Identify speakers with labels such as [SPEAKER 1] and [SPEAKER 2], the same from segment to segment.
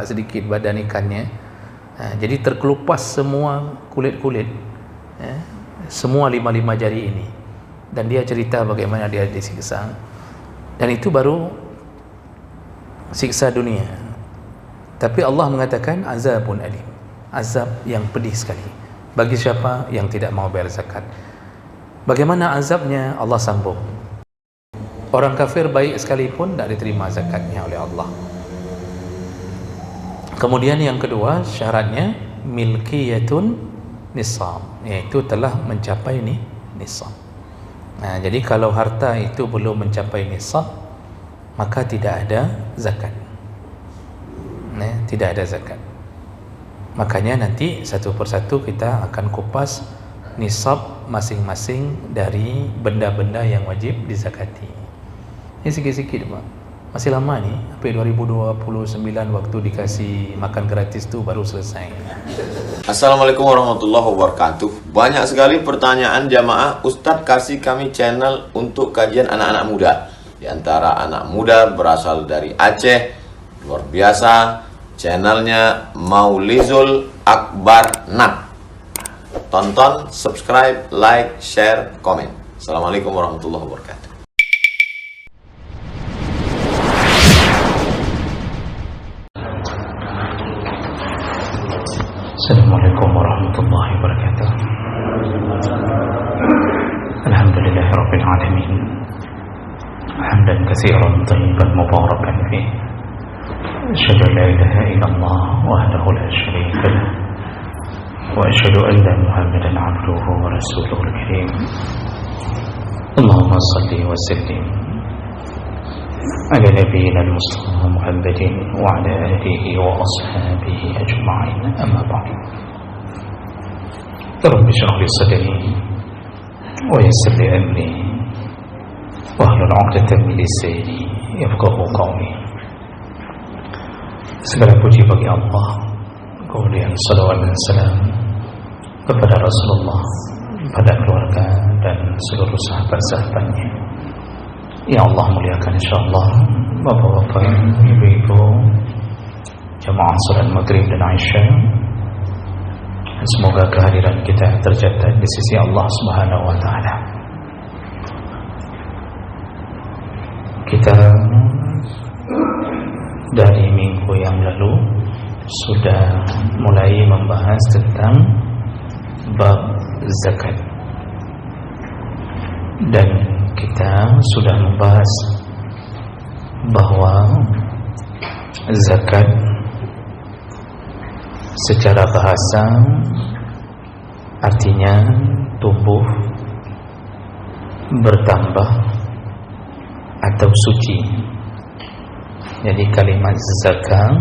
[SPEAKER 1] besar sedikit badan ikannya. Jadi terkelupas semua kulit-kulit, semua 5 jari ini. Dan dia cerita bagaimana dia disiksa. Dan itu baru siksa dunia. Tapi Allah mengatakan azabun alim, azab yang pedih sekali bagi siapa yang tidak mau bayar zakat. Bagaimana azabnya? Allah sambung. Orang kafir baik sekalipun tidak diterima zakatnya oleh Allah. Kemudian yang kedua syaratnya milkiyatun nisab, yaitu telah mencapai nisab. Jadi kalau harta itu belum mencapai nisab, maka tidak ada zakat. Tidak ada zakat. Makanya nanti satu persatu kita akan kupas nisab masing-masing dari benda-benda yang wajib dizakati. Ini sikit-sikit Pak. Masih lama nih, sampai 2029 waktu dikasih makan gratis tu baru selesai.
[SPEAKER 2] Assalamualaikum warahmatullahi wabarakatuh. Banyak sekali pertanyaan jamaah, Ustadz kasih kami channel untuk kajian anak-anak muda. Di antara anak muda berasal dari Aceh, luar biasa, channelnya Maulizul Akbar Nak. Tonton, subscribe, like, share, komen. Assalamualaikum warahmatullahi wabarakatuh.
[SPEAKER 3] Assalamualaikum warahmatullahi wabarakatuh. Alhamdulillahirabbil alamin. Hamdan katsiran thayyiban mubarakan fihi. Asyhadu an la ilaha illallah wahdahu la syarika lah. Wa asyhadu anna Muhammadan 'abduhu wa rasuluhul karim. Allahumma shalli wa sallim ala nabiyyina al-Mustafa Muhammadin wa ala alihi wa ashabihi ajma'in. Amma ba'd. Rabbi shrah li sadri wa yassir li amri wahlul 'uqdatam min lisani yafqahu qawli. Segala puji bagi Allah, kemudian salawat dan salam kepada Rasulullah, pada keluarga dan seluruh sahabat-sahabatnya. Ya Allah muliakan insyaallah bapak-bapak, ibu-ibu, jamaah salat maghrib dan Aisyah. Semoga kehadiran kita tercatat di sisi Allah Subhanahu wa taala. Kita dari minggu yang lalu sudah mulai membahas tentang bab zakat. Dan kita sudah membahas bahwa zakat secara bahasa artinya tumbuh, bertambah atau suci. Jadi kalimat zakah,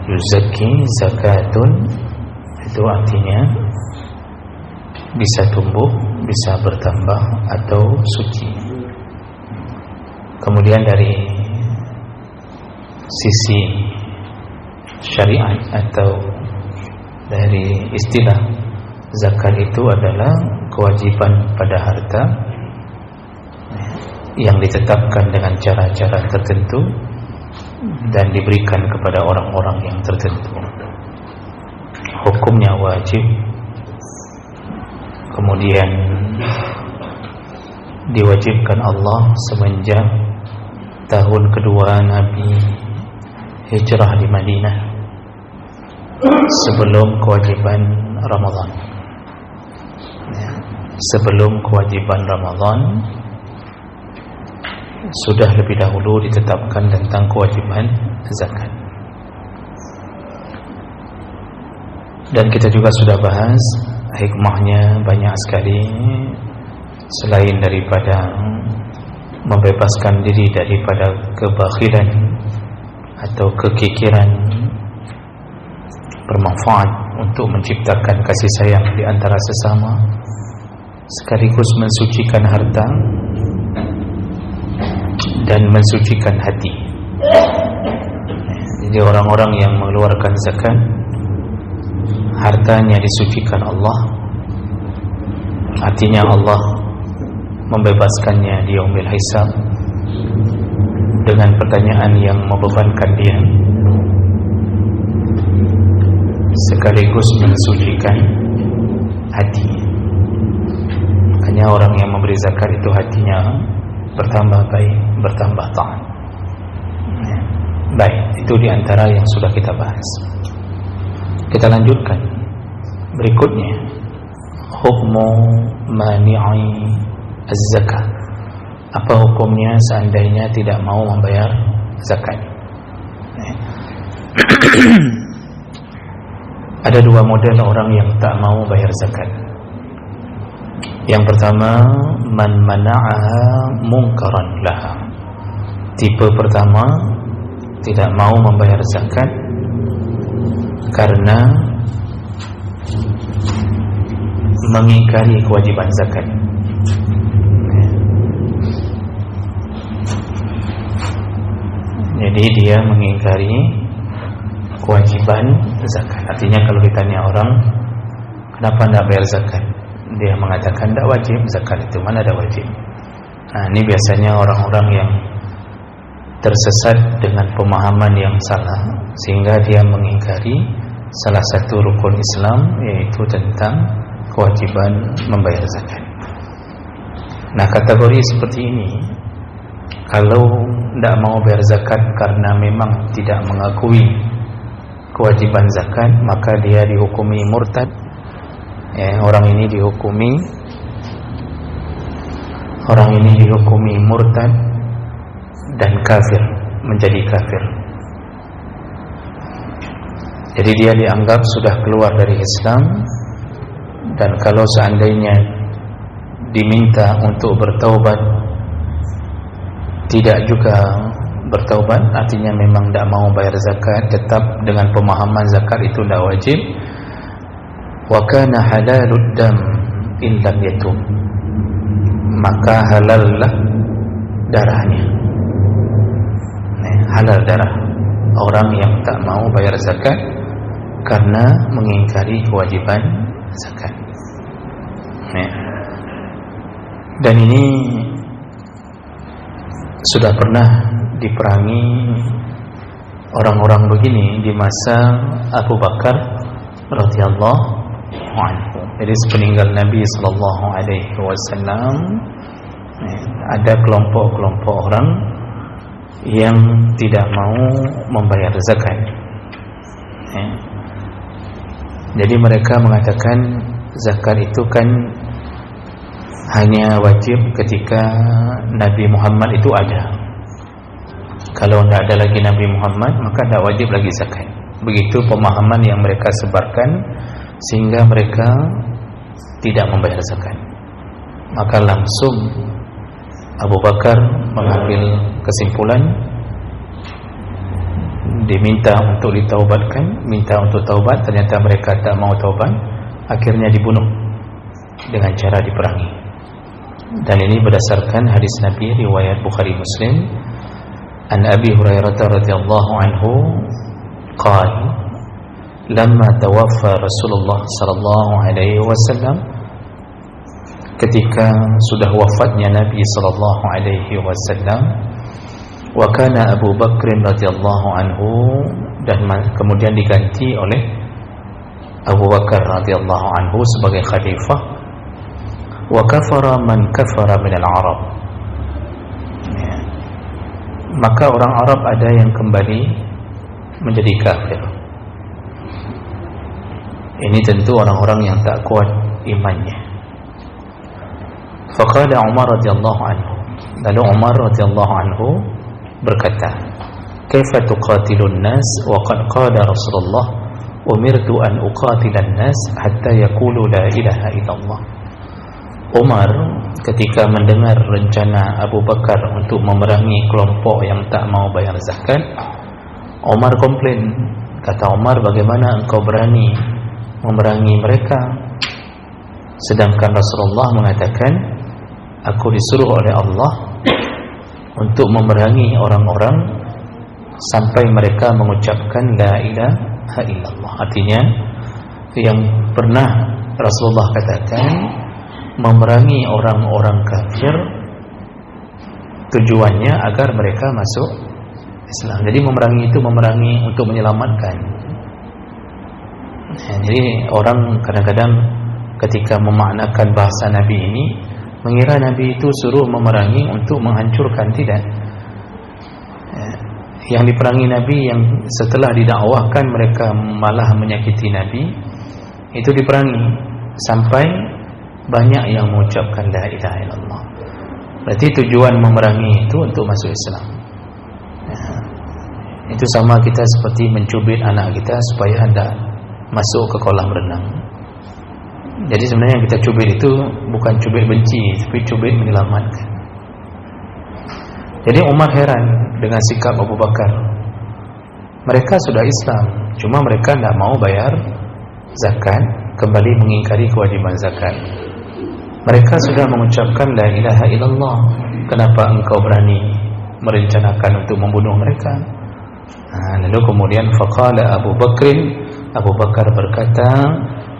[SPEAKER 3] yuzaki, zakatun, itu artinya bisa tumbuh, bisa bertambah atau suci. Kemudian dari sisi syariat atau dari istilah, zakat itu adalah kewajiban pada harta yang ditetapkan dengan cara-cara tertentu dan diberikan kepada orang-orang yang tertentu. Hukumnya wajib, kemudian diwajibkan Allah semenjak tahun kedua Nabi hijrah di Madinah, sebelum kewajiban Ramadan. Sebelum kewajiban Ramadan sudah lebih dahulu ditetapkan tentang kewajiban zakat. Dan kita juga sudah bahas hikmahnya banyak sekali, selain daripada membebaskan diri daripada kebakhilan atau kekikiran, bermanfaat untuk menciptakan kasih sayang di antara sesama, sekaligus mensucikan harta dan mensucikan hati. Jadi orang-orang yang mengeluarkan zakat, hartanya disucikan Allah, artinya Allah membebaskannya di yaumil hisab dengan pertanyaan yang membebankan dia. sekaligus mensucikan hati. Makanya orang yang memberi zakat itu hatinya bertambah baik, bertambah taat. Baik, itu diantara yang sudah kita bahas. Kita lanjutkan berikutnya, hukmu mani'i az-zakah. Apa hukumnya seandainya tidak mau membayar zakat? Ada dua model orang yang tak mau bayar zakat. Yang pertama, man mana'aha munkaran laha. Tipe pertama tidak mau membayar zakat karena mengingkari kewajiban zakat. Jadi dia mengingkari kewajiban zakat. Artinya kalau ditanya orang, kenapa tidak bayar zakat? Dia mengatakan tidak wajib zakat itu, mana ada wajib. Nah, ini biasanya orang-orang yang tersesat dengan pemahaman yang salah, sehingga dia mengingkari salah satu rukun Islam, yaitu tentang kewajiban membayar zakat. Nah, kategori seperti ini, kalau tidak mau bayar zakat karena memang tidak mengakui kewajiban zakat, maka dia dihukumi murtad. Orang ini dihukumi murtad dan kafir, menjadi kafir. Jadi dia dianggap sudah keluar dari Islam, dan kalau seandainya diminta untuk bertaubat tidak juga bertaubat, artinya memang tidak mau bayar zakat, tetap dengan pemahaman zakat itu tidak wajib. Wa kana halalud dam in lam yatub, maka halallah darahnya. Halal darah orang yang tak mau bayar zakat karena mengingkari kewajiban zakat. Dan ini sudah pernah diperangi orang-orang begini di masa Abu Bakar radhiyallahu anhu. Jadi sepeninggal Nabi sallallahu alaihi wasallam ada kelompok-kelompok orang yang tidak mau membayar zakat. Jadi mereka mengatakan zakat itu kan hanya wajib ketika Nabi Muhammad itu ada. Kalau tidak ada lagi Nabi Muhammad, maka tidak wajib lagi zakat. Begitu pemahaman yang mereka sebarkan, sehingga mereka tidak membayar zakat. Maka langsung Abu Bakar mengambil kesimpulan, diminta untuk ditaubatkan, minta untuk taubat, ternyata mereka tak mau taubat, akhirnya dibunuh dengan cara diperangi. Dan ini berdasarkan hadis Nabi riwayat Bukhari Muslim, an Abi Hurairah radhiyallahu anhu qala lamma tawaffa Rasulullah sallallahu alaihi wasallam, ketika sudah wafatnya Nabi sallallahu alaihi wasallam, wa kana Abu Bakr radhiyallahu anhu, dan kemudian diganti oleh Abu Bakar radhiyallahu anhu sebagai khalifah, wa kafara man kafara minal Arab, maka orang Arab ada yang kembali menjadi kafir. Ini tentu orang-orang yang tak kuat imannya. Faqala Umar radhiyallahu anhu, lalu Umar radhiyallahu anhu berkata, kaifa tuqatilun nas wa qad qala Rasulullah umirtu an uqatilan nas hatta yaqulu la ilaha illallah. Umar ketika mendengar rencana Abu Bakar untuk memerangi kelompok yang tak mau bayar zakat, Umar komplain. Kata Umar, bagaimana engkau berani memerangi mereka, sedangkan Rasulullah mengatakan, aku disuruh oleh Allah untuk memerangi orang-orang sampai mereka mengucapkan la ilaha illallah. Artinya yang pernah Rasulullah katakan, memerangi orang-orang kafir tujuannya agar mereka masuk Islam. Jadi memerangi itu memerangi untuk menyelamatkan.
[SPEAKER 1] Jadi orang kadang-kadang ketika memaknakan bahasa Nabi ini mengira Nabi itu suruh memerangi untuk menghancurkan. Tidak. Yang diperangi Nabi yang setelah didakwahkan mereka malah menyakiti Nabi, itu diperangi sampai banyak yang mengucapkan la ilaha illallah. Berarti tujuan memerangi itu untuk masuk Islam. Itu sama kita seperti mencubit anak kita supaya anda masuk ke kolam renang. Jadi sebenarnya yang kita cubit itu bukan cubit benci, tapi cubit menyelamatkan. Jadi Umar heran dengan sikap Abu Bakar. Mereka sudah Islam, cuma mereka tidak mau bayar zakat, kembali mengingkari kewajiban zakat. Mereka sudah mengucapkan la ilaha illallah, kenapa engkau berani merencanakan untuk membunuh mereka? Lalu kemudian faqala Abu Bakar berkata,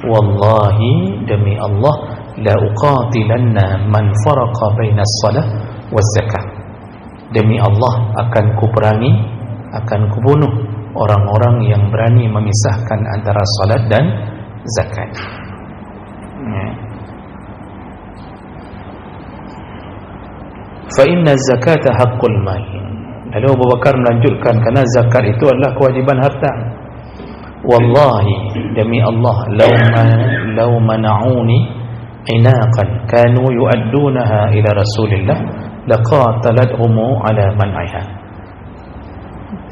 [SPEAKER 1] wallahi, demi Allah, la uqatilanna man faraqa baina as-salah waz zakah. Demi Allah akan kuperangi, akan kubunuh orang-orang yang berani memisahkan antara salat dan zakat. Fa inna zakata haqqul mal. Lalu Abu Bakar melanjutkan, karena zakat itu adalah kewajiban harta. Wallahi, demi Allah, law mana'uni inaqan kanu yu'addunaha ila Rasulillah laqataladhum ala man'iha.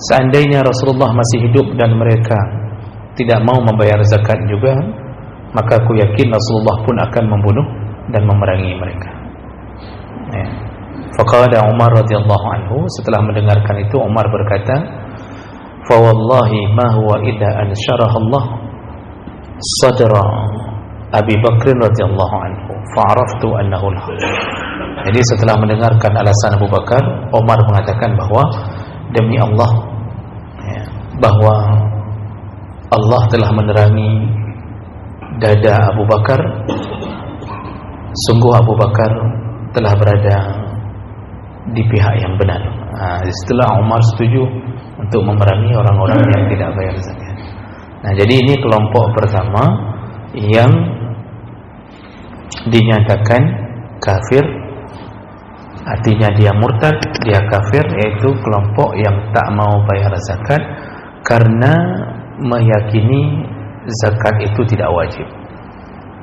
[SPEAKER 1] Seandainya Rasulullah masih hidup dan mereka tidak mau membayar zakat juga, maka aku yakin Rasulullah pun akan membunuh dan memerangi mereka. Faqala Umar radhiyallahu anhu, setelah mendengarkan itu Umar berkata, fa wallahi ma huwa illa an syarahallah sadra Abi Bakr radhiyallahu anhu fa araftu annahu al-haq. Jadi setelah mendengarkan alasan Abu Bakar, Umar mengatakan bahwa demi Allah, bahwa Allah telah menerangi dada Abu Bakar, sungguh Abu Bakar telah berada di pihak yang benar. Setelah Umar setuju untuk memerangi orang-orang yang tidak bayar zakat. Jadi ini kelompok pertama yang dinyatakan kafir, artinya dia murtad, dia kafir, yaitu kelompok yang tak mau bayar zakat karena meyakini zakat itu tidak wajib.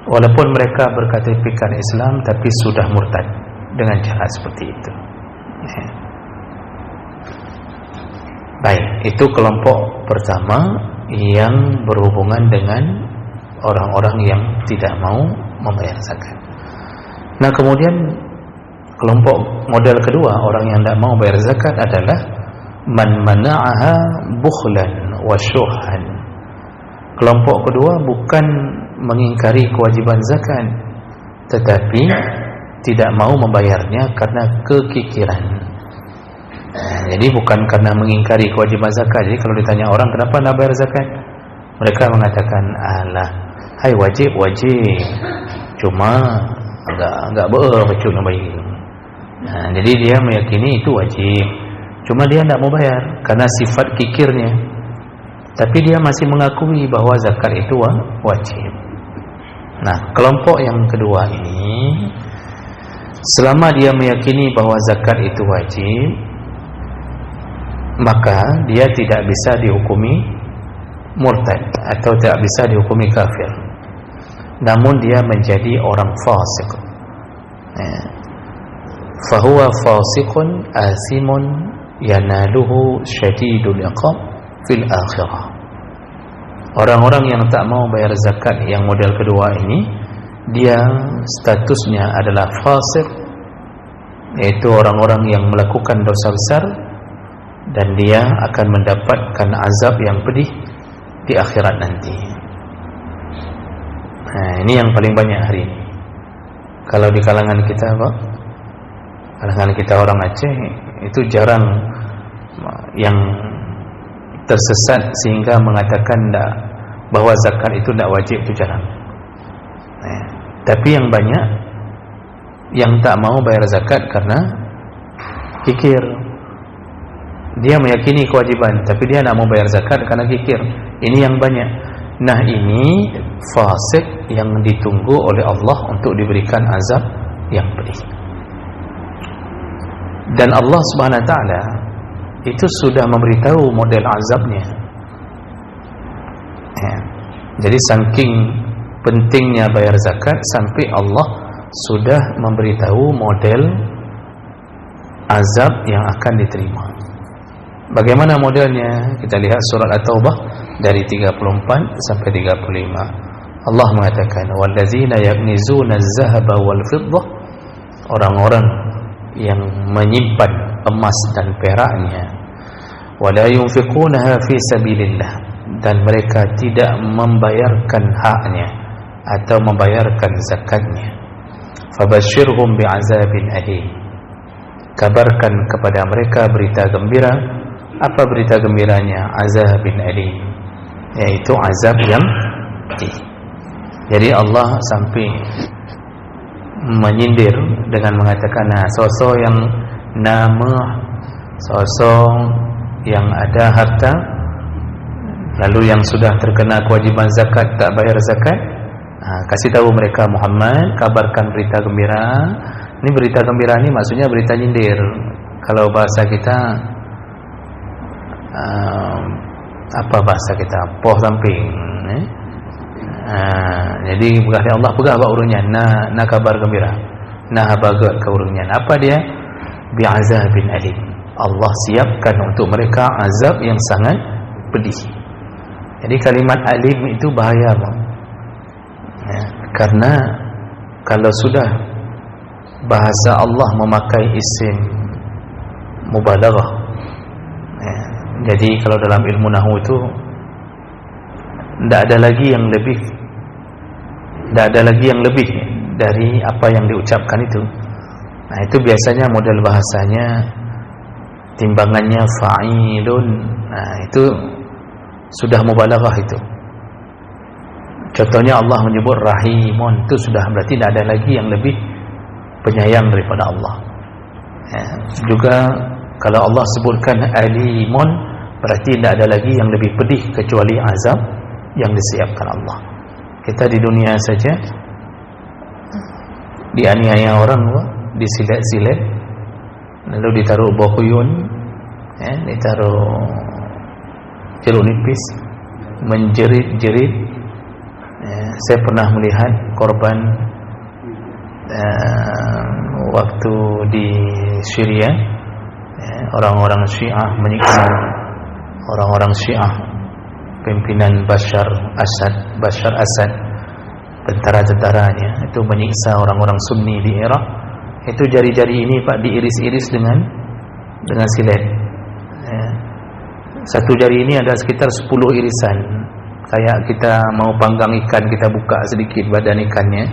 [SPEAKER 1] Walaupun mereka berKTP-kan Islam, tapi sudah murtad dengan cara seperti itu. Baik, itu kelompok pertama yang berhubungan dengan orang-orang yang tidak mau membayar zakat. Nah, kemudian kelompok model kedua, orang yang tidak mau bayar zakat adalah man mana'aha bukhlan wa syuhan. Kelompok kedua bukan mengingkari kewajiban zakat, tetapi tidak mau membayarnya karena kekikiran. Jadi bukan karena mengingkari kewajiban zakat. Jadi kalau ditanya orang kenapa tidak bayar zakat, mereka mengatakan, alah, hai wajib, cuma enggak betul nak bayar. Jadi dia meyakini itu wajib, cuma dia tidak mau bayar karena sifat kikirnya. Tapi dia masih mengakui bahwa zakat itu wajib. Nah, kelompok yang kedua ini, selama dia meyakini bahwa zakat itu wajib, maka dia tidak bisa dihukumi murtad atau tidak bisa dihukumi kafir. Namun dia menjadi orang fasik. Fahuwa fasiqun asimun yanaluhu syadidul iqab fil akhirah. Orang-orang yang tak mau bayar zakat yang model kedua ini, dia statusnya adalah fasik, yaitu orang-orang yang melakukan dosa besar, dan dia akan mendapatkan azab yang pedih di akhirat nanti. Ini yang paling banyak hari ini. Kalau di kalangan kita, kalangan kita orang Aceh, itu jarang yang tersesat sehingga mengatakan bahwa zakat itu tidak wajib, itu jarang. Tapi yang banyak yang tak mau bayar zakat karena kikir. Dia meyakini kewajiban, tapi dia tidak mau bayar zakat karena kikir. Ini yang banyak. Nah, ini fasik yang ditunggu oleh Allah untuk diberikan azab yang pedih. Dan Allah Subhanahu wa taala itu sudah memberitahu model azabnya. Ya. Jadi saking pentingnya bayar zakat sampai Allah sudah memberitahu model azab yang akan diterima. Bagaimana modelnya? Kita lihat surat At-Taubah dari 34 sampai 35. Allah mengatakan, "Wallazina yaknizuna az-zahaba wal fiddah", orang-orang yang menyimpan emas dan peraknya, wala yunfiqunaha fi sabilillah, dan mereka tidak membayarkan haknya atau membayarkan zakatnya, fabashshirhum bi'azabin alim, kabarkan kepada mereka berita gembira. Apa berita gembiranya? Azabin alim, yaitu azab yang pedih. Jadi Allah sampai menyindir dengan mengatakan, nah, sosok yang sosok yang ada harta lalu yang sudah terkena kewajiban zakat tak bayar zakat, kasih tahu mereka, Muhammad, kabarkan berita gembira. Ini berita gembira ini maksudnya berita nyindir. Kalau bahasa kita apa bahasa kita? Poh samping. Jadi berkata Allah pegah bak urungnya, na kabar gembira, nah bagat ke urungnya. Apa dia? Bi'azabin alim. Allah siapkan untuk mereka azab yang sangat pedih. Jadi kalimat alim itu bahaya, bang. Ya, karena kalau sudah bahasa Allah memakai isim mubalaghah, ya, jadi kalau dalam ilmu nahwu itu tidak ada lagi yang lebih dari apa yang diucapkan itu. Nah, itu biasanya model bahasanya timbangannya fa'ilun. Nah, itu sudah mubalaghah itu. Contohnya Allah menyebut rahimun, itu sudah berarti tidak ada lagi yang lebih penyayang daripada Allah. Ya, juga kalau Allah sebutkan alimun, berarti tidak ada lagi yang lebih pedih kecuali azab yang disiapkan Allah. Kita di dunia saja dianiaya orang, disilet-silet, lalu ditaruh bohuyun, ya, ditaruh jeruk nipis, menjerit-jerit. Ya, saya pernah melihat korban waktu di Syria, ya, orang-orang Syiah menyiksa orang-orang Syiah, pimpinan Bashar Assad, tentara-tentaranya itu menyiksa orang-orang Sunni di Irak. Itu jari-jari ini Pak diiris-iris dengan silet. Ya. Satu jari ini ada sekitar 10 irisan. Kayak kita mau panggang ikan, kita buka sedikit badan ikannya.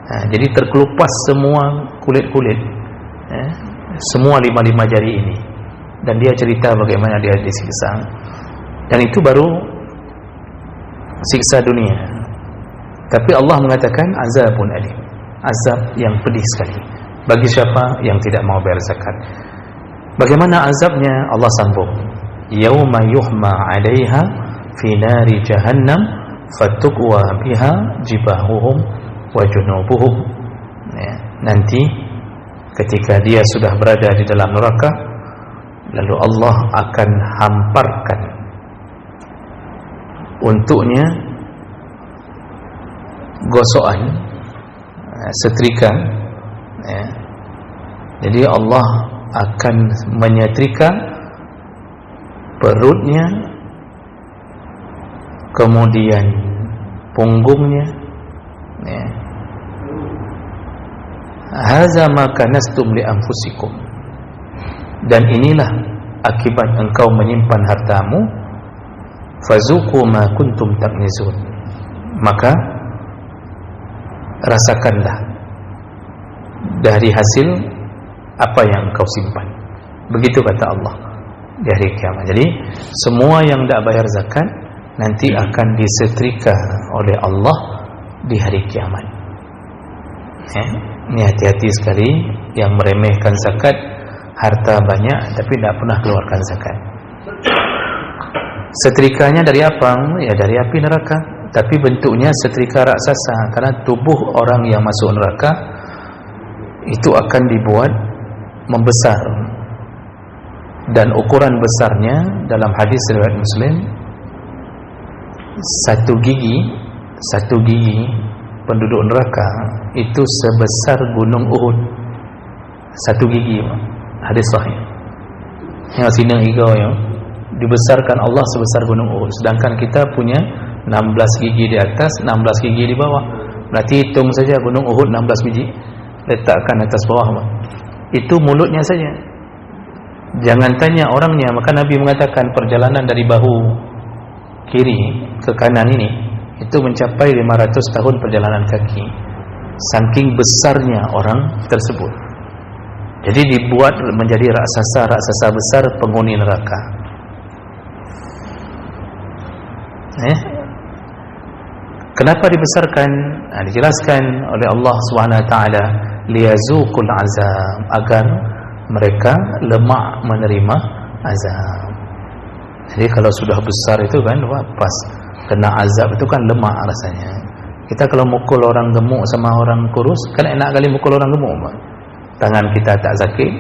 [SPEAKER 1] Nah, jadi terkelupas semua kulit-kulit, ya, semua 5 jari ini. Dan dia cerita bagaimana dia disiksa. Dan itu baru siksa dunia. Tapi Allah mengatakan azabun alim, azab yang pedih sekali bagi siapa yang tidak mau bayar zakat. Bagaimana azabnya? Allah sambung, yauma yuhma 'alaiha fi nari jahannam fatukwa biha jibahuhum wa junubuhum. Ya, nanti ketika dia sudah berada di dalam neraka, lalu Allah akan hamparkan untuknya gosokan, setrika, ya. Jadi Allah akan menyetrika perutnya, kemudian punggungnya, ya. Hadza ma kanastum li anfusikum, dan inilah akibat engkau menyimpan hartamu, fazuqu ma kuntum taknizun, maka rasakanlah dari hasil apa yang engkau simpan. Begitu kata Allah di hari kiamat. Jadi semua yang tidak bayar zakat nanti akan disetrika oleh Allah di hari kiamat. Ya, ini hati-hati sekali yang meremehkan zakat, harta banyak tapi tidak pernah keluarkan zakat. Setrikanya dari apa? Ya dari api neraka. tapi bentuknya setrika raksasa, karena tubuh orang yang masuk neraka itu akan dibuat membesar, dan ukuran besarnya dalam hadis riwayat Muslim, satu gigi penduduk neraka itu sebesar gunung Uhud. Satu gigi, hadis sahih. Yang sini hingga ya, dibesarkan Allah sebesar gunung Uhud. Sedangkan kita punya 16 gigi di atas, 16 gigi di bawah. Berarti hitung saja gunung Uhud 16 biji, letakkan atas bawah. Itu mulutnya saja. Jangan tanya orangnya. Maka Nabi mengatakan perjalanan dari bahu kiri ke kanan ini itu mencapai 500 tahun perjalanan kaki, saking besarnya orang tersebut. Jadi dibuat menjadi raksasa besar penghuni neraka. Kenapa dibesarkan? Dijelaskan oleh Allah SWT, liyazuqul azab, agar mereka lemak menerima azab. Jadi kalau sudah besar itu kan, pas kena azab itu kan lemak rasanya. Kita kalau mukul orang gemuk sama orang kurus, kan enak kali mukul orang gemuk, Pak. Tangan kita tak sakit,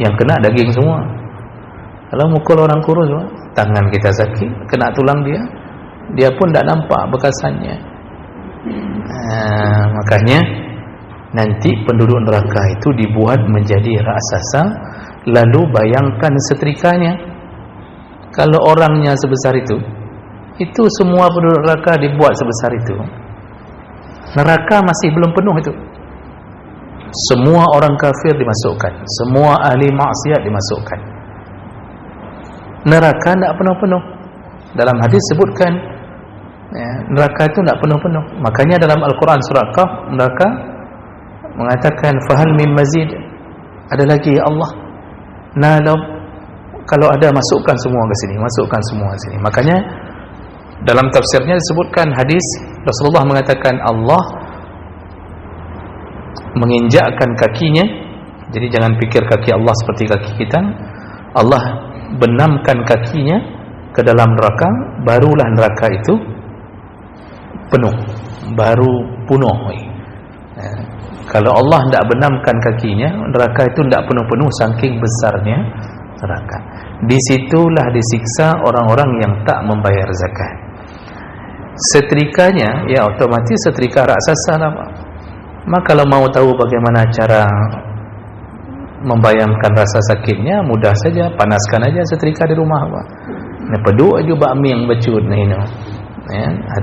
[SPEAKER 1] yang kena daging semua. Kalau mukul orang kurus, Pak, tangan kita sakit, kena tulang dia pun tak nampak bekasannya. Makanya nanti penduduk neraka itu dibuat menjadi raksasa. Lalu bayangkan setrikanya. Kalau orangnya sebesar itu semua penduduk neraka dibuat sebesar itu. Neraka masih belum penuh itu. Semua orang kafir dimasukkan, semua ahli maksiat dimasukkan. Neraka tidak penuh-penuh. Dalam hadis sebutkan neraka itu tidak penuh-penuh. Makanya dalam Al-Quran surah Qaf, neraka mengatakan fahal min mazid, ada lagi ya Allah? Kalau ada, masukkan semua ke sini, masukkan semua ke sini. Makanya dalam tafsirnya disebutkan hadis Rasulullah mengatakan Allah menginjakkan kakinya. Jadi jangan pikir kaki Allah seperti kaki kita. Allah benamkan kakinya ke dalam neraka, barulah neraka itu penuh, baru penuh. Kalau Allah tidak benamkan kakinya, neraka itu tidak penuh-penuh saking besarnya neraka. Disitulah disiksa orang-orang yang tak membayar zakat. Setrikanya ya otomatis setrika raksasa lah, Pak. Maka kalau mau tahu bagaimana cara membayangkan rasa sakitnya, mudah saja, panaskan aja setrika di rumah, Pak. Nah, peduk aja bakmi yang becut nih, ya.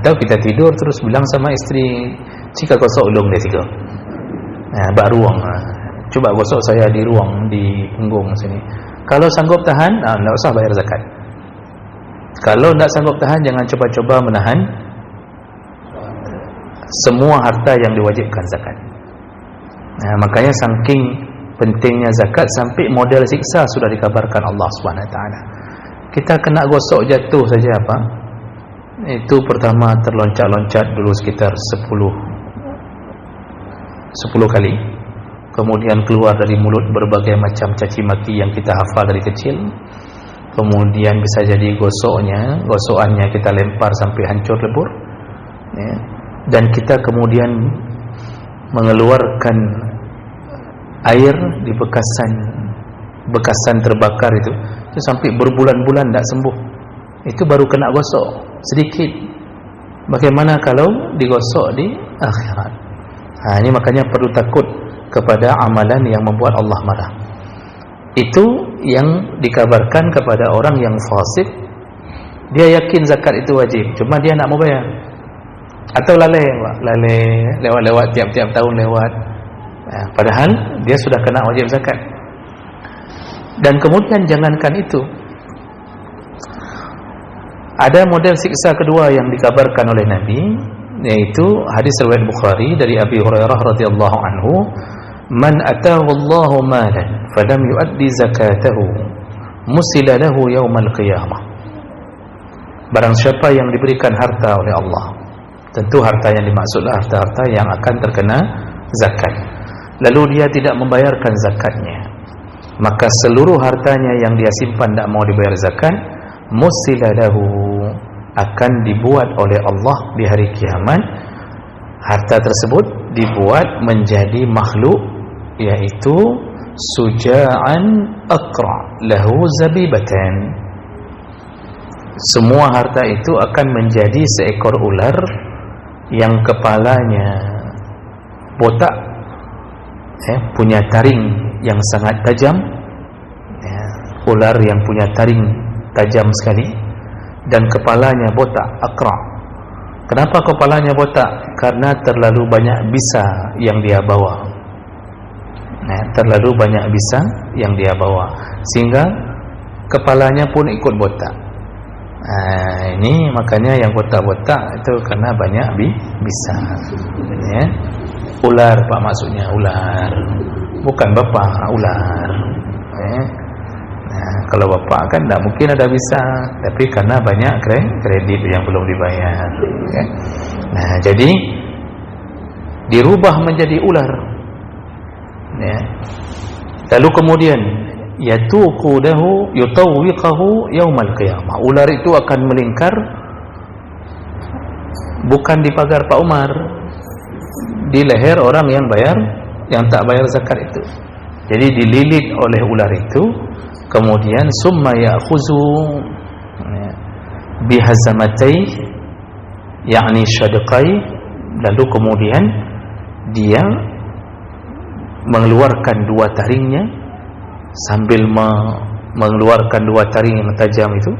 [SPEAKER 1] Atau kita tidur terus bilang sama istri, "Cika gosok ulung deh tiga." Nah, bak ruang. Coba gosok saya di ruang di punggung sini. Kalau sanggup tahan, tidak usah bayar zakat. Kalau tidak sanggup tahan, jangan coba-coba menahan semua harta yang diwajibkan zakat. Nah, makanya saking pentingnya zakat sampai model siksa sudah dikabarkan Allah SWT. Kita kena gosok jatuh saja, Pak. Itu pertama terloncat-loncat dulu sekitar 10 kali. Kemudian keluar dari mulut berbagai macam caci maki yang kita hafal dari kecil. Kemudian bisa jadi gosokannya kita lempar sampai hancur lebur, ya. Dan kita kemudian mengeluarkan air di bekasan terbakar itu sampai berbulan-bulan tidak sembuh. Itu baru kena gosok sedikit. Bagaimana kalau digosok di akhirat? Ini makanya perlu takut kepada amalan yang membuat Allah marah. Itu yang dikabarkan kepada orang yang fasik. Dia yakin zakat itu wajib, cuma dia nak mau bayar. Atau lalai lewat tiap-tiap tahun lewat. Padahal dia sudah kena wajib zakat. Dan kemudian jangankan itu, ada model siksa kedua yang dikabarkan oleh Nabi, yaitu hadis riwayat Bukhari dari Abi Hurairah radhiyallahu anhu, "Man ataahu Allahu malan falam yuaddi zakatahu musila lahu yaumal qiyamah." Barang siapa yang diberikan harta oleh Allah, tentu harta yang dimaksudlah harta-harta yang akan terkena zakat, lalu dia tidak membayarkan zakatnya, maka seluruh hartanya yang dia simpan tidak mau dibayar zakat, musila lahu, akan dibuat oleh Allah di hari kiamat. Harta tersebut dibuat menjadi makhluk, yaitu suja'an aqra lahu zabibatan. Semua harta itu akan menjadi seekor ular yang kepalanya botak, punya taring yang sangat tajam, ular yang punya taring tajam sekali, dan kepalanya botak, aqra. Kenapa kepalanya botak? Karena terlalu banyak bisa yang dia bawa. Terlalu banyak bisa yang dia bawa, sehingga kepalanya pun ikut botak. Ini makanya yang botak-botak itu karena banyak bisa. Ular Pak, maksudnya ular, bukan bapak, ular. Kalau bapak kan tidak mungkin ada bisa, tapi karena banyak kredit yang belum dibayar. Jadi dirubah menjadi ular. Lalu kemudian yatuqudahu yutawwiqahu yaumal qiyamah. Ular itu akan melingkar bukan di pagar Pak Umar, di leher orang yang tak bayar zakat itu. Jadi dililit oleh ular itu, kemudian summa ya'khuzu bihazamatai, yakni syadqai, lalu kemudian dia mengeluarkan dua taringnya sambil mengeluarkan dua taring yang tajam itu.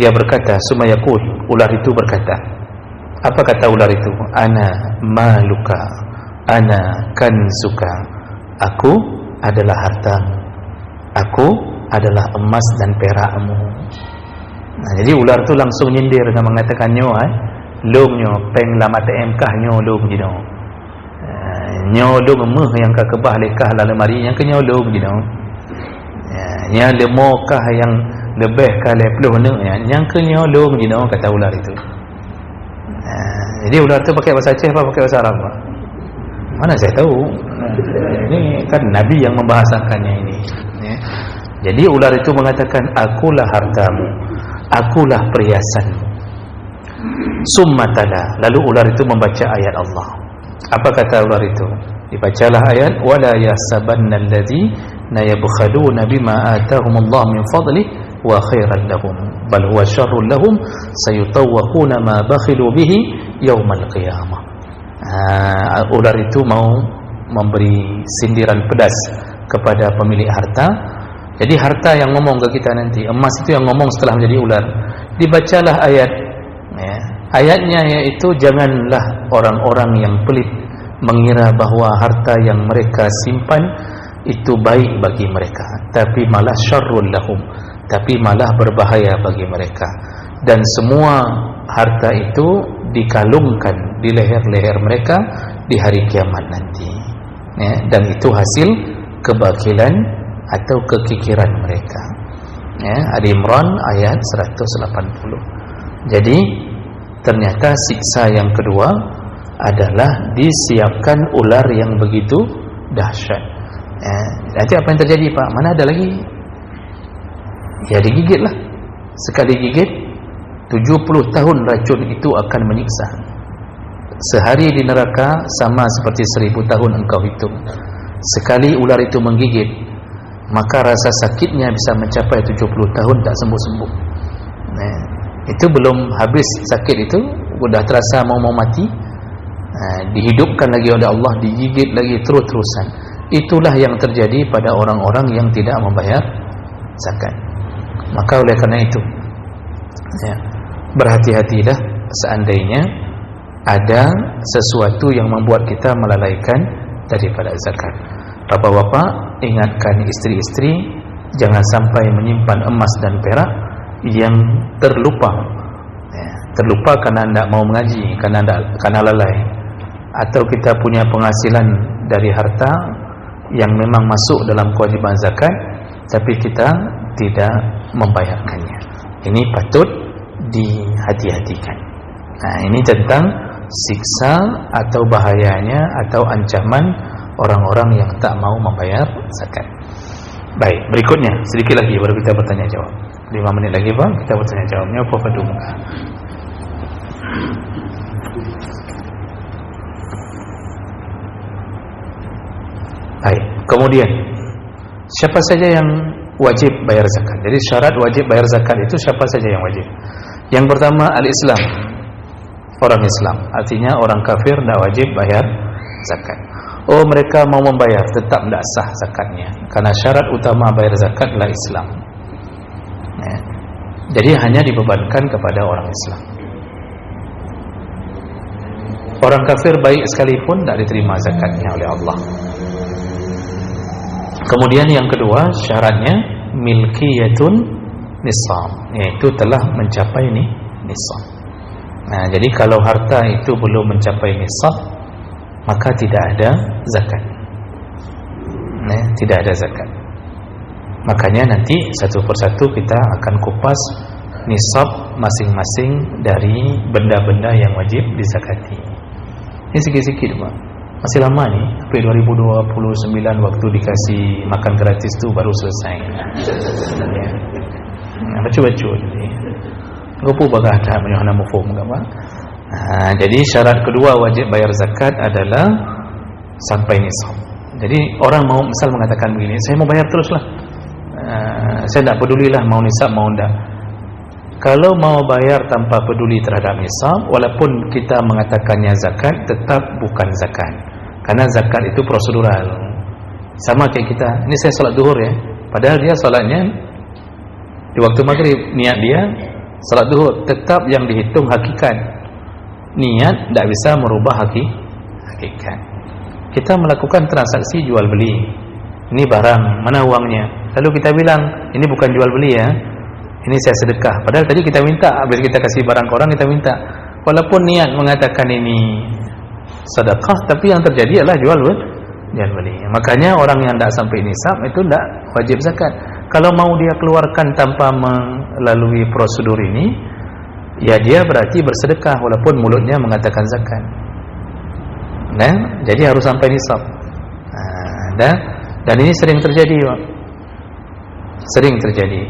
[SPEAKER 1] Dia berkata, summa yaqul, ular itu berkata, apa kata ular itu? Ana maluka, ana kanzuka, aku adalah hartamu, aku adalah emas dan perakmu. Jadi ular tu langsung nyindir dengan mengatakan nyo, lom nyo peng lama TM kah nyo lom jino, nyo lom meh yang ka kebah lekah la lemari yang ke nyo lom jino, nya lemo kah yang lebih kali peluh ne yang ke nyo lom jino, kata ular itu. Jadi ular tu pakai bahasa Aceh apa pakai bahasa Arab? Mana saya tahu. Ini kan Nabi yang membahasakannya ini. Jadi ular itu mengatakan, akulah hartamu, akulah perhiasanmu. Summatala, lalu ular itu membaca ayat Allah. Apa kata ular itu? Dibacalah ayat, wala yasabanna alladhina yabkhaluna bima atahumullah min fadlih wa khairan lahum bal huwa syarrun lahum sayutawwaquna ma bakhilu bihi yaumal qiyamah. Ular itu mau memberi sindiran pedas kepada pemilik harta. Jadi harta yang ngomong ke kita nanti, emas itu yang ngomong setelah menjadi ular. Dibacalah ayat, ayatnya yaitu, janganlah orang-orang yang pelit mengira bahwa harta yang mereka simpan itu baik bagi mereka, tapi malah syarrul lahum, tapi malah berbahaya bagi mereka. Dan semua harta itu dikalungkan di leher-leher mereka di hari kiamat nanti, dan itu hasil kebakilan atau kekikiran mereka. Ali Imran ayat 180. Jadi ternyata siksa yang kedua adalah disiapkan ular yang begitu dahsyat. Nanti apa yang terjadi Pak? Mana ada lagi? Ya digigit lah. Sekali gigit 70 tahun racun itu akan menyiksa. Sehari di neraka sama seperti 1000 tahun engkau hitung. Sekali ular itu menggigit, maka rasa sakitnya bisa mencapai 70 tahun tak sembuh-sembuh. Itu belum habis sakit itu, sudah terasa mau mati, dihidupkan lagi oleh Allah, digigit lagi terus-terusan. Itulah yang terjadi pada orang-orang yang tidak membayar zakat. Maka oleh karena itu, berhati-hatilah seandainya ada sesuatu yang membuat kita melalaikan daripada zakat. Bapak-bapak, ingatkan istri-istri jangan sampai menyimpan emas dan perak yang terlupa, terlupa karena tidak mau mengaji, karena lalai, atau kita punya penghasilan dari harta yang memang masuk dalam kewajiban zakat, tapi kita tidak membayarkannya. Ini patut dihati-hatikan. Ini tentang siksa atau bahayanya atau ancaman orang-orang yang tak mau membayar zakat. Baik, berikutnya sedikit lagi baru kita bertanya jawab. 5 menit lagi Bang, kita bertanya jawabnya apa pada muka. Kemudian siapa saja yang wajib bayar zakat? Jadi syarat wajib bayar zakat itu siapa saja yang wajib? Yang pertama al-Islam, orang Islam. Artinya orang kafir tidak wajib bayar zakat. Oh, mereka mau membayar, tetap tidak sah zakatnya, karena syarat utama bayar zakat adalah Islam. Ya. Jadi hanya dibebankan kepada orang Islam. Orang kafir baik sekalipun tidak diterima zakatnya oleh Allah. Kemudian yang kedua syaratnya milkiyatun nisab, yaitu telah mencapai nisab. Nah, jadi kalau harta itu belum mencapai nisab, maka tidak ada zakat. Nah, tidak ada zakat. Makanya nanti satu persatu kita akan kupas nisab masing-masing dari benda-benda yang wajib dizakati. Ini sikit-sikit, Pak. Masih lama nih, sampai 2029 waktu dikasih makan gratis tu baru selesai. Ya. Baca-baca ni. Gopo bagah dah menyuhana mufhum ke apa? Jadi syarat kedua wajib bayar zakat adalah sampai nisab. Jadi orang mau misal mengatakan begini, saya mau bayar teruslah. Saya tidak pedulilah mau nisab mau tidak. Kalau mau bayar tanpa peduli terhadap nisab, walaupun kita mengatakannya zakat, tetap bukan zakat. Karena zakat itu prosedural. Sama kayak kita, ini saya salat zuhur ya, padahal dia salatnya di waktu maghrib, niat dia salat zuhur, tetap yang dihitung hakikat. Niat tidak bisa merubah hakikat. Kita melakukan transaksi jual beli. Ini barang, mana uangnya? Lalu kita bilang, ini bukan jual beli ya, ini saya sedekah. Padahal tadi kita minta, habis kita kasih barang ke orang, kita minta. Walaupun niat mengatakan ini sedekah, tapi yang terjadi adalah jual beli. Makanya orang yang tidak sampai nisab itu tidak wajib zakat. Kalau mau dia keluarkan tanpa melalui prosedur ini, ya dia berarti bersedekah walaupun mulutnya mengatakan zakat. Nah, jadi harus sampai nisab. Dan ini sering terjadi, Pak. Sering terjadi.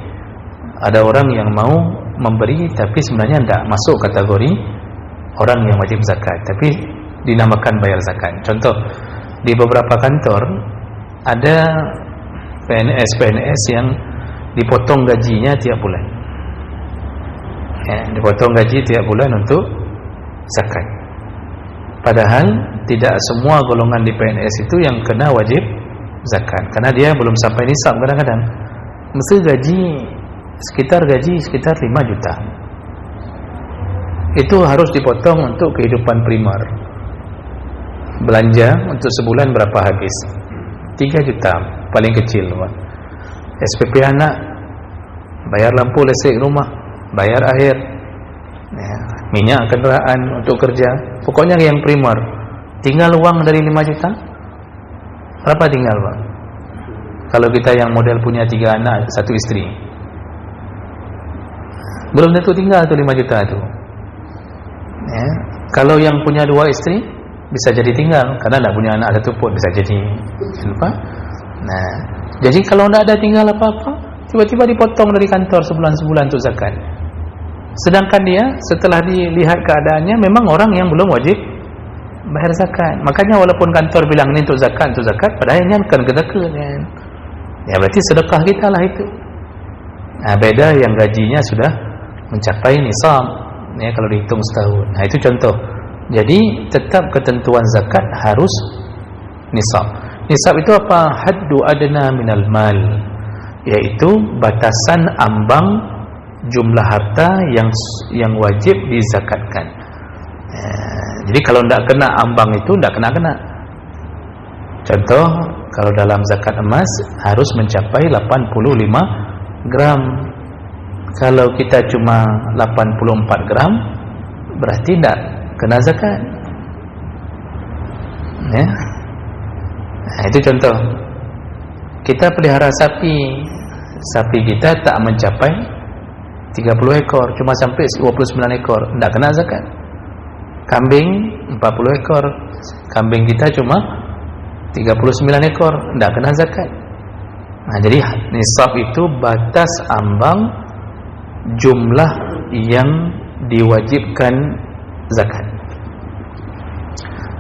[SPEAKER 1] Ada orang yang mau memberi tapi sebenarnya tidak masuk kategori orang yang wajib zakat, tapi dinamakan bayar zakat. Contoh, di beberapa kantor ada PNS yang dipotong gajinya tiap bulan. Ya, dipotong gaji tiap bulan untuk zakat. Padahal tidak semua golongan di PNS itu yang kena wajib zakat, karena dia belum sampai nisab. Kadang-kadang mesti gaji sekitar 5 juta. Itu harus dipotong untuk kehidupan primer. Belanja untuk sebulan berapa habis? 3 juta paling kecil, Pak. SPP anak, bayar lampu listrik rumah, bayar air, ya, minyak kendaraan untuk kerja, pokoknya yang primer. Tinggal uang dari 5 juta. Berapa tinggal, Pak? Kalau kita yang model punya 3 anak, 1 istri, belum tentu tinggal tuh 5 juta itu. Ya. Kalau yang punya 2 istri bisa jadi tinggal, karena tidak punya anak satu pun bisa jadi lupa. Nah, jadi kalau tidak ada tinggal apa-apa, tiba-tiba dipotong dari kantor sebulan-sebulan untuk zakat. Sedangkan dia setelah dilihat keadaannya memang orang yang belum wajib bayar zakat. Makanya walaupun kantor bilang ini untuk zakat, padahal ini kan zakat kan. Ya berarti sedekah kita lah itu. Nah, beda yang gajinya sudah mencapai nisab, ya kalau dihitung setahun. Nah, itu contoh. Jadi tetap ketentuan zakat harus nisab. Nisab itu apa? Haddu adna minal mal, yaitu batasan ambang jumlah harta yang wajib dizakatkan. Jadi kalau tidak kena ambang itu tidak kena. Contoh, kalau dalam zakat emas harus mencapai 85 gram. Kalau kita cuma 84 gram, berarti tidak kena zakat. Ya. Nah, itu contoh. Kita pelihara sapi kita tak mencapai 30 ekor, cuma sampai 29 ekor, tidak kena zakat. Kambing 40 ekor, kambing kita cuma 39 ekor, tidak kena zakat. Nah, jadi nisab itu batas ambang jumlah yang diwajibkan zakat.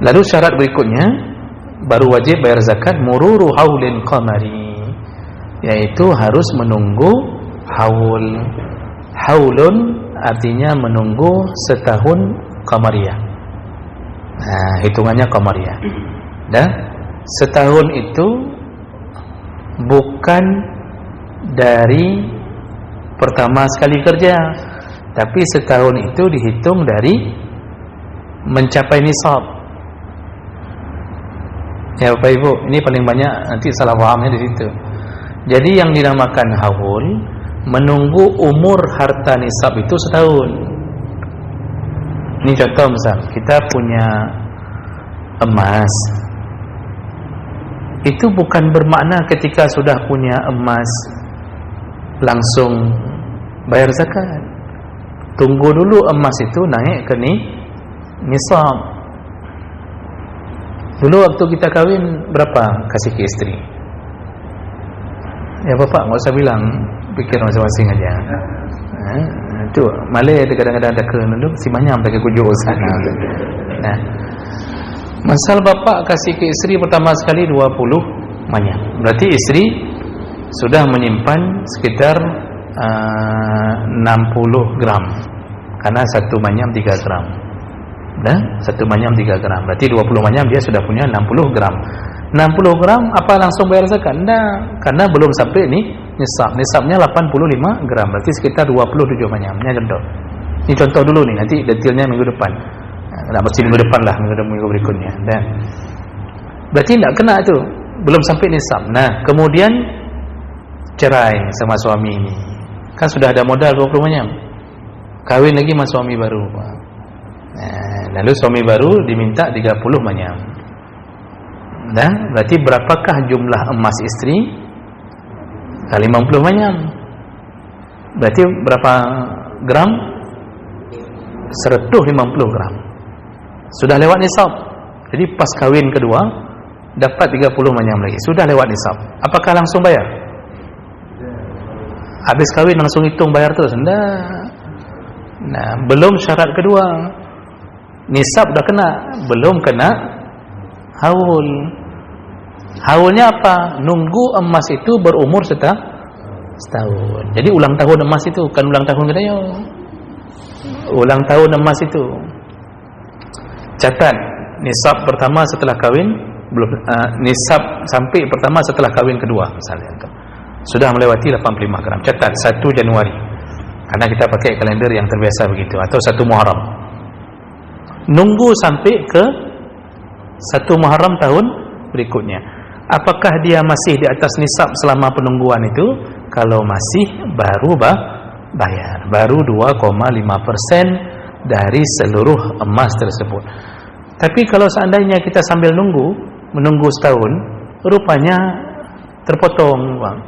[SPEAKER 1] Lalu syarat berikutnya, baru wajib bayar zakat mururu haulin qamari, yaitu harus menunggu haul. Haulun artinya menunggu setahun qamariyah. Nah, hitungannya qamariyah. Dan setahun itu bukan dari pertama sekali kerja, tapi setahun itu dihitung dari mencapai nisab. Ya Bapak Ibu, ini paling banyak nanti salah pahamnya di situ. Jadi yang dinamakan haul, menunggu umur harta nisab itu setahun. Ini contoh misal, kita punya emas. Itu bukan bermakna ketika sudah punya emas langsung bayar zakat. Tunggu dulu emas itu naik ke nisab. Dulu waktu kita kahwin berapa kasih ke istri? Ya bapak nggak usah bilang, pikir masing-masing aja. Itu Malay kadang-kadang ada dulu si manyam pakai kujuk sana. Nah, masal bapak kasih ke istri pertama sekali 20 manyam. Berarti istri sudah menyimpan sekitar 60 gram. Karena satu manyam 3 gram. Nah, satu manyam 3 gram. Berarti 20 manyam dia sudah punya 60 gram. 60 gram apa langsung bayar zakat? Enggak, karena belum sampai ini nisab. Nisabnya 85 gram. Berarti sekitar 27 manyam. Ini contoh. Ini contoh dulu nih, nanti detailnya minggu depan. Nah, mesti minggu depan lah, minggu berikutnya. Dan berarti enggak kena itu. Belum sampai nisab. Nah, kemudian cerai sama suami ini. Kan sudah ada modal 20 manyam. Kawin lagi sama suami baru. Nah, lalu suami baru diminta 30 manyam. Nah, berarti berapakah jumlah emas istri? Kali 50 manyam. Berarti berapa gram? 150 gram. Sudah lewat nisab. Jadi pas kawin kedua dapat 30 manyam lagi. Sudah lewat nisab. Apakah langsung bayar? Habis kawin langsung hitung bayar terus? Enggak. Nah, belum syarat kedua. Nisab dah kena, belum kena haul. Haulnya apa? Nunggu emas itu berumur setahun. Jadi ulang tahun emas itu, bukan ulang tahun kita yo. Ulang tahun emas itu. Catat nisab pertama setelah kawin belum, nisab sampai pertama setelah kawin kedua misalnya sudah melewati 85 gram. Catat 1 Januari. Karena kita pakai kalender yang terbiasa begitu, atau 1 Muharram. Nunggu sampai ke 1 Muharram tahun berikutnya. Apakah dia masih di atas nisab selama penungguan itu? Kalau masih, baru bayar. Baru 2,5% dari seluruh emas tersebut. Tapi kalau seandainya kita sambil menunggu setahun, rupanya terpotong, Bang.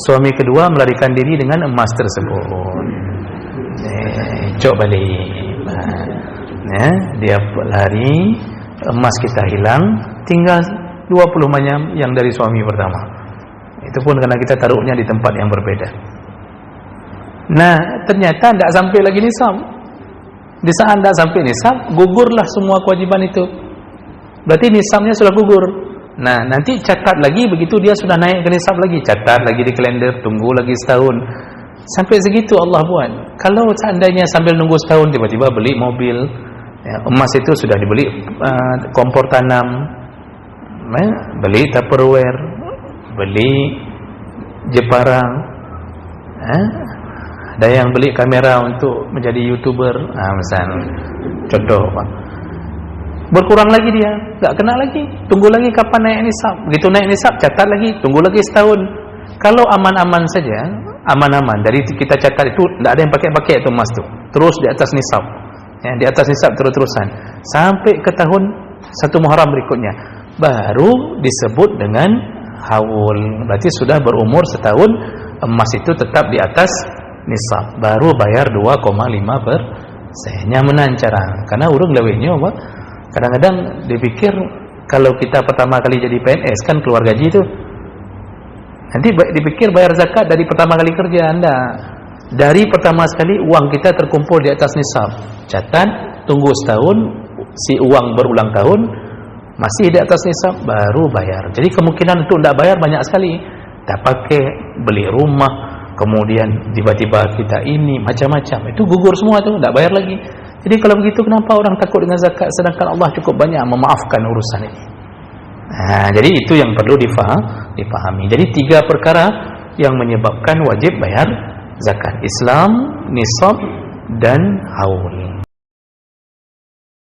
[SPEAKER 1] Suami kedua melarikan diri dengan emas tersebut. Cok balik. Dia lari, emas kita hilang, tinggal 20 manyam yang dari suami pertama. Itu pun karena kita taruhnya di tempat yang berbeda. Nah, ternyata tidak sampai lagi nisab. Di saat tidak sampai nisab, gugurlah semua kewajiban itu. Berarti nisabnya sudah gugur. Nah, nanti catat lagi, begitu dia sudah naik ke nisab lagi, catat lagi di kalender, tunggu lagi setahun. Sampai segitu Allah buat. Kalau seandainya sambil nunggu setahun tiba-tiba beli mobil, ya, emas itu sudah dibeli kompor tanam, beli Tupperware, beli Jepara, ada yang beli kamera untuk menjadi YouTuber, misalnya contoh, Pak. Berkurang lagi dia, tak kena lagi, tunggu lagi kapan naik nisab. Begitu naik nisab, catat lagi, tunggu lagi setahun. Kalau aman-aman saja, aman-aman, dari kita catat itu tidak ada yang pakai-pakai itu emas tu, terus di atas nisab, ya, di atas nisab terus-terusan sampai ke tahun 1 Muharram berikutnya, baru disebut dengan haul. Berarti sudah berumur setahun, emas itu tetap di atas nisab, baru bayar 2,5%. Nyamanan cara, karena urung lewenya apa? Kadang-kadang dipikir kalau kita pertama kali jadi PNS kan keluar gaji itu, nanti dipikir bayar zakat dari pertama kali kerja. Anda dari pertama sekali uang kita terkumpul di atas nisab, catat, tunggu setahun, si uang berulang tahun, masih di atas nisab baru bayar. Jadi kemungkinan untuk tidak bayar banyak sekali. Tak pakai, beli rumah, kemudian tiba-tiba kita ini macam-macam, itu gugur semua tuh, tidak bayar lagi. Jadi kalau begitu kenapa orang takut dengan zakat sedangkan Allah cukup banyak memaafkan urusan ini? Nah, jadi itu yang perlu dipahami. Jadi 3 perkara yang menyebabkan wajib bayar zakat: Islam, nisab, dan haul.